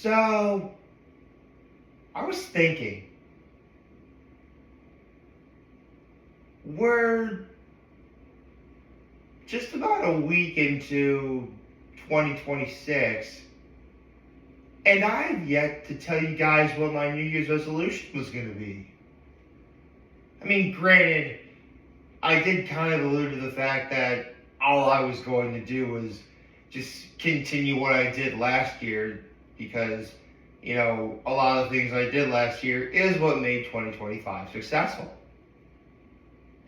So, I was thinking, we're just about a week into 2026, and I've yet to tell you guys what my New Year's resolution was going to be. I mean, granted, I did kind of allude to the fact that all I was going to do was just continue what I did last year because, a lot of the things I did last year is what made 2025 successful.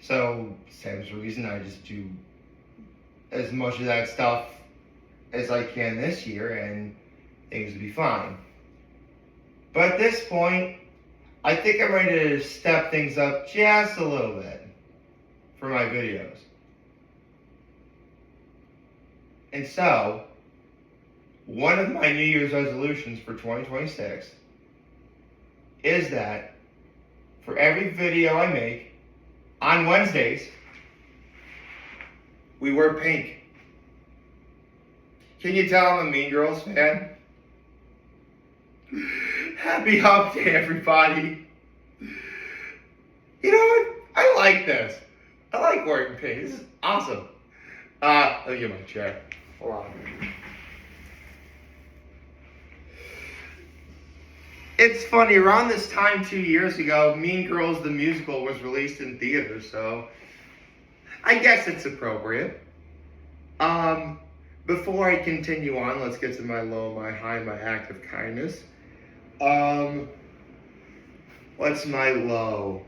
So, same reason I just do as much of that stuff as I can this year and things will be fine. But at this point, I think I'm ready to step things up just a little bit for my videos. And so, one of my New Year's resolutions for 2026 is that for every video I make on Wednesdays, we wear pink. Can you tell I'm a Mean Girls fan? Happy Hump Day, everybody. You know what? I like this. I like wearing pink. This is awesome. Let me get my chair. Hold on. It's funny, around this time 2 years ago, Mean Girls the musical was released in theaters, so I guess it's appropriate. Before I continue on, let's get to my low, my high, my act of kindness. What's my low?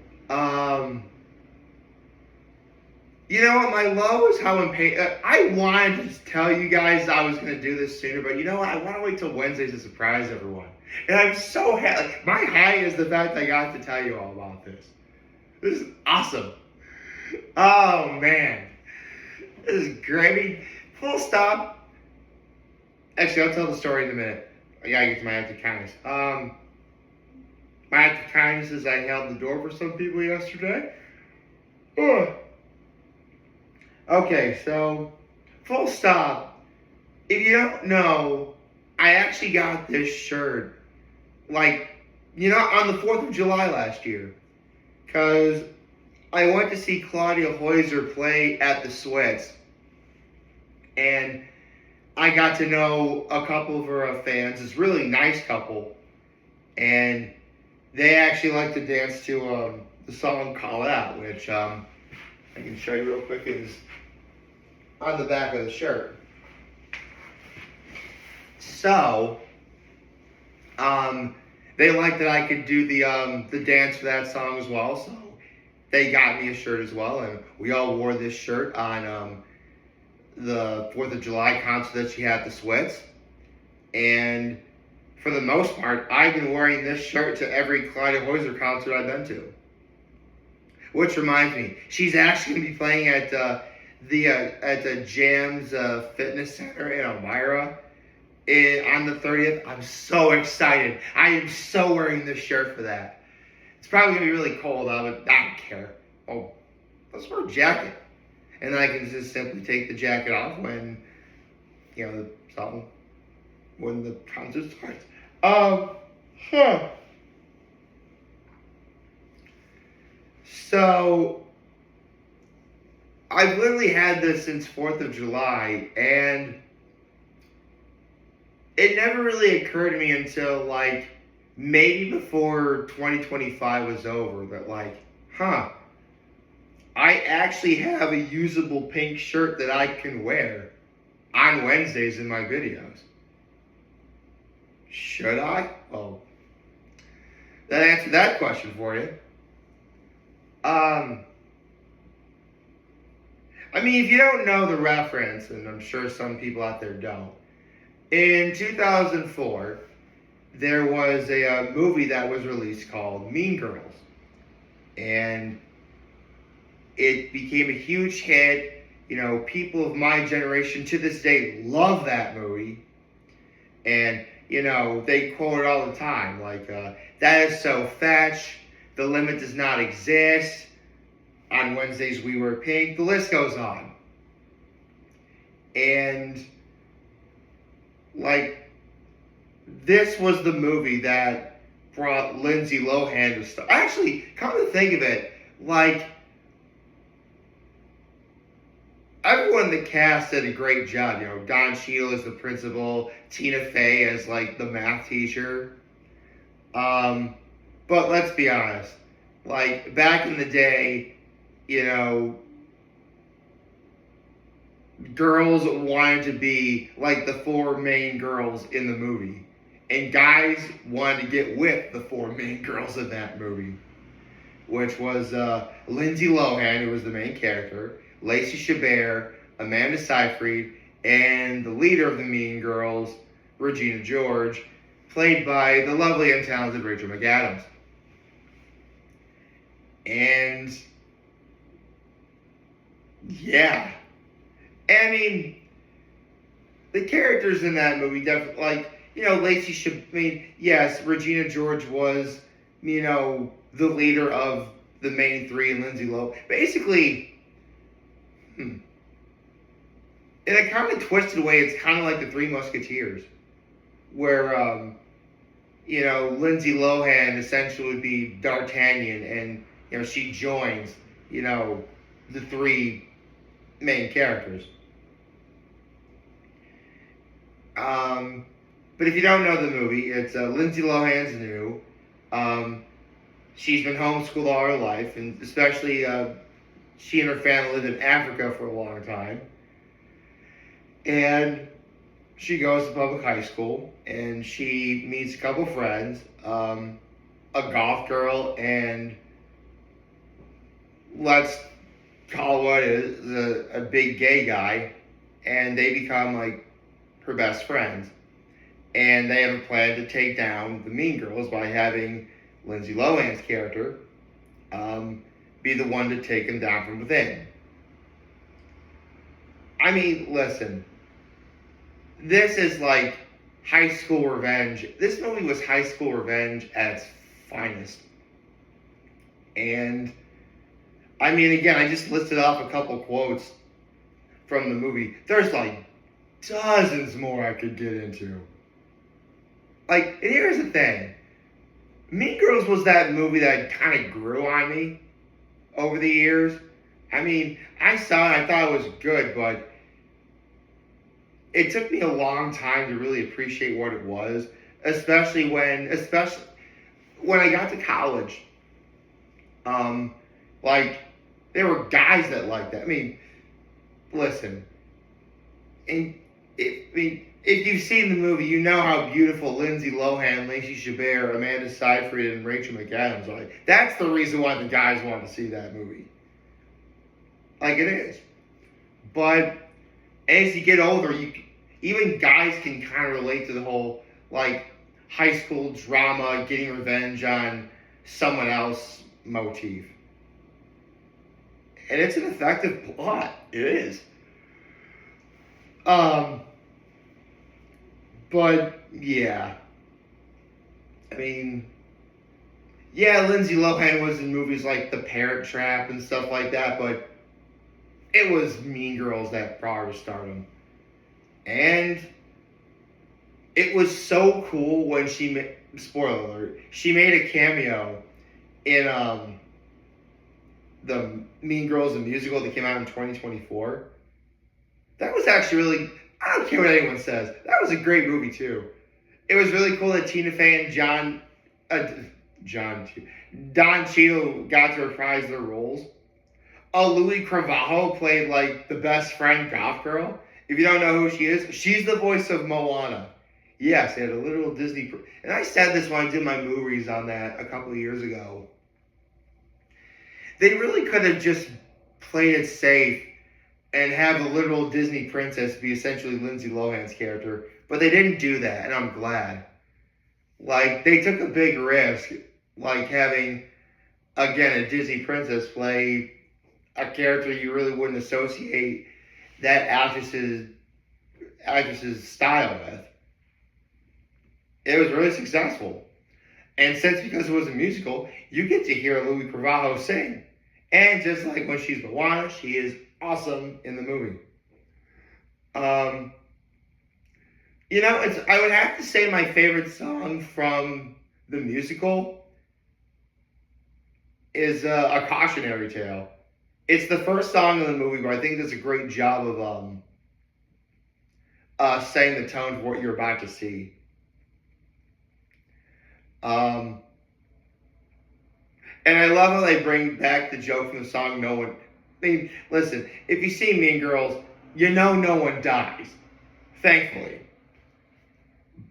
You know what, my low is how impatient. I wanted to tell you guys I was going to do this sooner, but you know what, I want to wait till Wednesday to surprise everyone. And I'm so happy. My high is the fact I got to tell you all about this. This is awesome. Oh, man. This is great. I mean, full stop. Actually, I'll tell the story in a minute. I gotta get to my act of kindness. My act of kindness is I held the door for some people yesterday. Ugh. Okay, so, full stop. If you don't know, I actually got this shirt, on the 4th of July last year. Because I went to see Claudia Heuser play at the Sweats. And I got to know a couple of her fans, this really nice couple. And they actually like to dance to the song Call It Out, which I can show you real quick, is on the back of the shirt. So, they liked that I could do the dance for that song as well, so they got me a shirt as well, and we all wore this shirt on the 4th of July concert that she had at the Sweats. And for the most part, I've been wearing this shirt to every Claudia Heuser concert I've been to. Which reminds me, she's actually going to be playing at the Jams Fitness Center in Elmira on the 30th. I'm so excited. I am so wearing this shirt for that. It's probably going to be really cold out, but I don't care. Oh, let's wear a jacket. And then I can just simply take the jacket off when, when the concert starts. So, I've literally had this since 4th of July, and it never really occurred to me until, maybe before 2025 was over that, I actually have a usable pink shirt that I can wear on Wednesdays in my videos. Should I? Well, that answered that question for you. If you don't know the reference, and I'm sure some people out there don't, in 2004, there was a movie that was released called Mean Girls. And it became a huge hit. People of my generation to this day love that movie. And, they quote it all the time. That is so fetch. The limit does not exist. On Wednesdays we wear pink. The list goes on. And, this was the movie that brought Lindsay Lohan to star. Actually, come to think of it, like everyone in the cast did a great job. You know, Don Cheadle as the principal, Tina Fey as like the math teacher. Um, but let's be honest, like back in the day, you know, girls wanted to be like the four main girls in the movie, and guys wanted to get with the four main girls in that movie, which was Lindsay Lohan, who was the main character, Lacey Chabert, Amanda Seyfried, and the leader of the Mean Girls, Regina George, played by the lovely and talented Rachel McAdams. And yeah, I mean, the characters in that movie definitely, like, you know, I mean, yes, Regina George was, you know, the leader of the main three, and Lindsay Lohan. Basically, in a kind of twisted way, it's kind of like the Three Musketeers, where, you know, Lindsay Lohan essentially would be D'Artagnan, and, you know, she joins, you know, the three main characters. But if you don't know the movie, it's Lindsay Lohan's new. Um, she's been homeschooled all her life, and especially she and her family lived in Africa for a long time. And she goes to public high school, and she meets a couple friends, a goth girl, and let's call what is a big gay guy, and they become like her best friends. And they have a plan to take down the Mean Girls by having Lindsay Lohan's character be the one to take them down from within. I mean, listen, this is like high school revenge. This movie was high school revenge at its finest. And I mean, again, I just listed off a couple quotes from the movie. There's like dozens more I could get into. Like, and here's the thing. Mean Girls was that movie that kind of grew on me over the years. I mean, I saw it, I thought it was good, but it took me a long time to really appreciate what it was, especially when I got to college. Like, there were guys that liked that. I mean, listen, if you've seen the movie, you know how beautiful Lindsay Lohan, Lacey Chabert, Amanda Seyfried, and Rachel McAdams are. That's the reason why the guys want to see that movie. Like, it is. But as you get older, even guys can kind of relate to the whole, like, high school drama, getting revenge on someone else motif. And it's an effective plot. It is. But yeah, I mean, yeah, Lindsay Lohan was in movies like The Parent Trap and stuff like that, but it was Mean Girls that brought her to stardom. And it was so cool when spoiler alert, she made a cameo in the Mean Girls the musical that came out in 2024. That was actually really, I don't care what anyone says, that was a great movie too. It was really cool that Tina Fey and Don Cheadle got to reprise their roles. Louis Carvalho played like the best friend goth girl. If you don't know who she is, she's the voice of Moana. Yes, they had a literal Disney. And I said this when I did my movies on that a couple of years ago. They really could have just played it safe and have a literal Disney princess be essentially Lindsay Lohan's character. But they didn't do that, and I'm glad. Like, they took a big risk, like having, again, a Disney princess play a character you really wouldn't associate that actress's style with. It was really successful. And since because it was a musical, you get to hear Louis Carvalho sing. And just like when she's Moana, she is awesome in the movie. I would have to say my favorite song from the musical is A Cautionary Tale. It's the first song in the movie, but I think does a great job of setting the tone for what you're about to see. Um, and I love how they bring back the joke from the song No One. I mean, listen, if you see Mean Girls, you know no one dies, thankfully.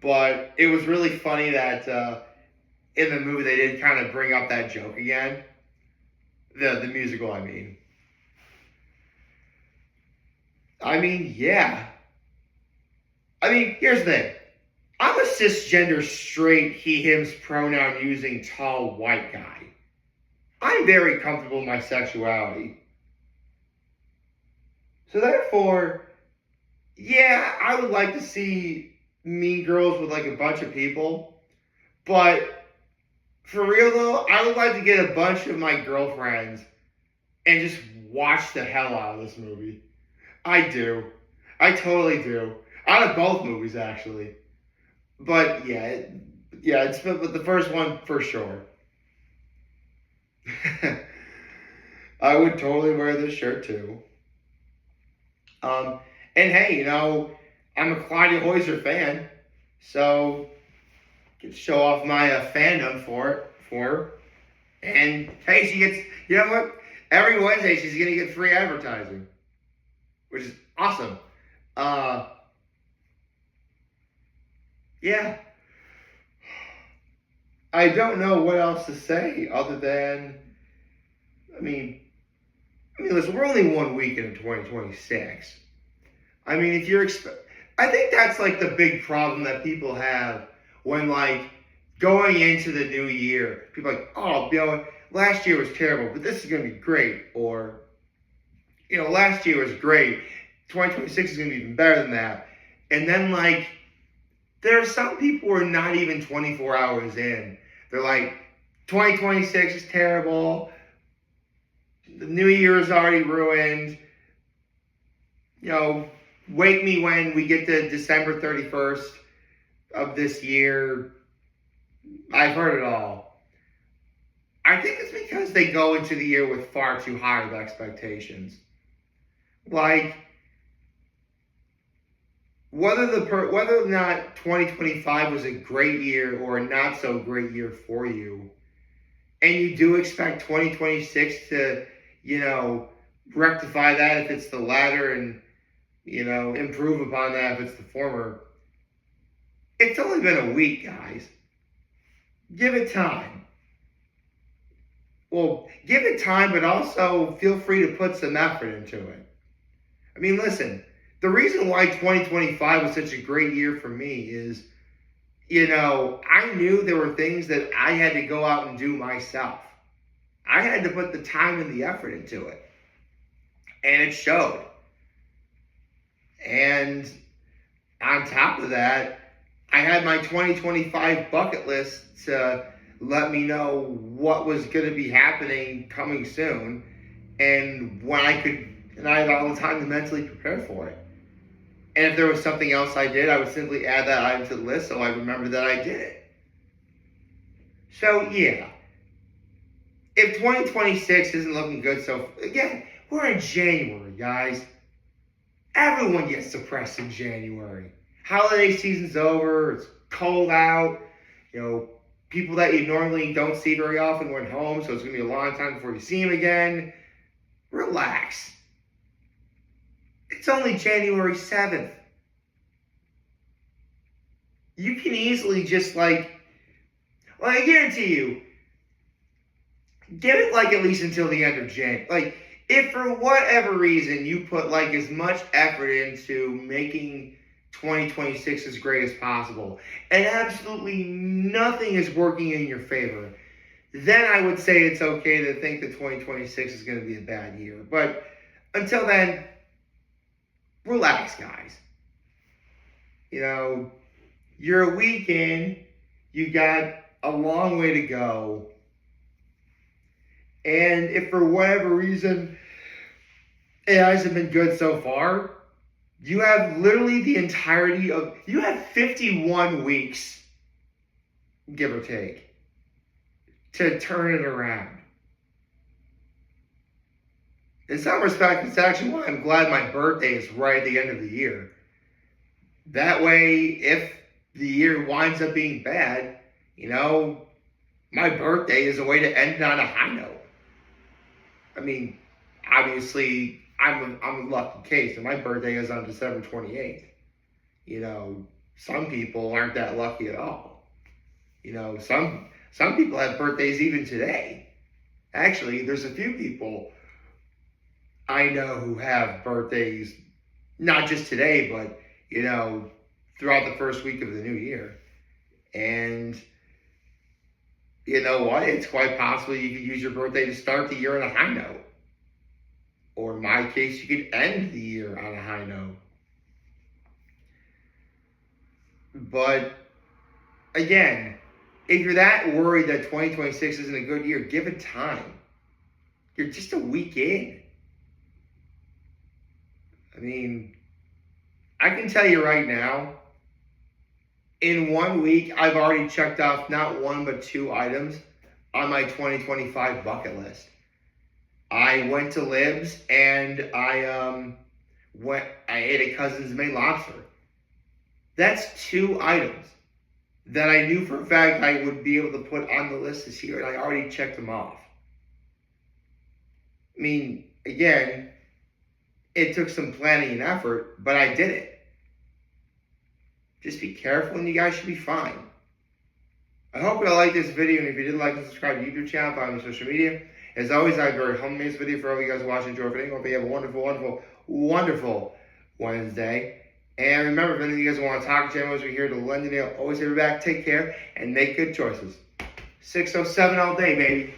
But it was really funny that in the movie they did kind of bring up that joke again. The musical, I mean. Yeah. Here's the thing. I'm a cisgender, straight, he, him's pronoun using tall white guy. I'm very comfortable in my sexuality. So therefore, yeah, I would like to see Mean Girls with like a bunch of people. But for real though, I would like to get a bunch of my girlfriends and just watch the hell out of this movie. I do. I totally do. Out of both movies, actually. But it's but the first one for sure. I would totally wear this shirt too. Um, and hey, I'm a Claudia Hoyser fan, so I can show off my fandom for her. And hey, she gets, you know what? Every Wednesday she's gonna get free advertising, which is awesome. Uh, yeah, I don't know what else to say other than, I mean, listen, we're only 1 week into 2026. If I think that's like the big problem that people have when like going into the new year. People are like, oh, last year was terrible, but this is gonna be great. Or, last year was great. 2026 is gonna be even better than that. And then like, there are some people who are not even 24 hours in. They're like, 2026 is terrible. The new year is already ruined. Wake me when we get to December 31st of this year. I've heard it all. I think it's because they go into the year with far too high of expectations. Like, whether or not 2025 was a great year or a not so great year for you, and you do expect 2026 to, rectify that if it's the latter and, improve upon that if it's the former. It's only been a week, guys. Give it time. Well, give it time, but also feel free to put some effort into it. Listen, the reason why 2025 was such a great year for me is, I knew there were things that I had to go out and do myself. I had to put the time and the effort into it. And it showed. And on top of that, I had my 2025 bucket list to let me know what was going to be happening coming soon and when I had all the time to mentally prepare for it. And if there was something else I did, I would simply add that item to the list so I remember that I did it. So, yeah. If 2026 isn't looking good, so again, we're in January, guys. Everyone gets depressed in January. Holiday season's over. It's cold out. People that you normally don't see very often went home, so it's going to be a long time before you see them again. Relax. It's only January 7th. You can easily just I guarantee you, give it at least until the end of January. If for whatever reason you put as much effort into making 2026 as great as possible and absolutely nothing is working in your favor, then I would say it's okay to think that 2026 is going to be a bad year. But until then, relax, guys. You're a week in, you got a long way to go. And if for whatever reason it hasn't been good so far, You have literally the entirety of, you have 51 weeks, give or take, to turn it around. In some respects, it's actually why I'm glad my birthday is right at the end of the year. That way, if the year winds up being bad, my birthday is a way to end it on a high note. I mean, obviously, I'm a lucky case, and my birthday is on December 28th. Some people aren't that lucky at all. Some people have birthdays even today. Actually, there's a few people I know who have birthdays, not just today, but, throughout the first week of the new year. And you know what? It's quite possible you could use your birthday to start the year on a high note. Or in my case, you could end the year on a high note. But again, if you're that worried that 2026 isn't a good year, give it time. You're just a week in. I mean, I can tell you right now, in 1 week, I've already checked off not one but 2 items on my 2025 bucket list. I went to Libs and I ate a Cousin's Made lobster. That's 2 items that I knew for a fact I would be able to put on the list this year, and I already checked them off. I mean, again, it took some planning and effort, but I did it. Just be careful and you guys should be fine. I hope you all liked this video, and if you did, like and subscribe to the YouTube channel, follow me on social media. As always, I have a very humble video for all you guys watching. Enjoy everything. Hope you have a wonderful, wonderful, wonderful Wednesday. And remember, if any of you guys want to talk to channels, we're here to lend an ear. Always have your back. Take care and make good choices. 607 all day, baby.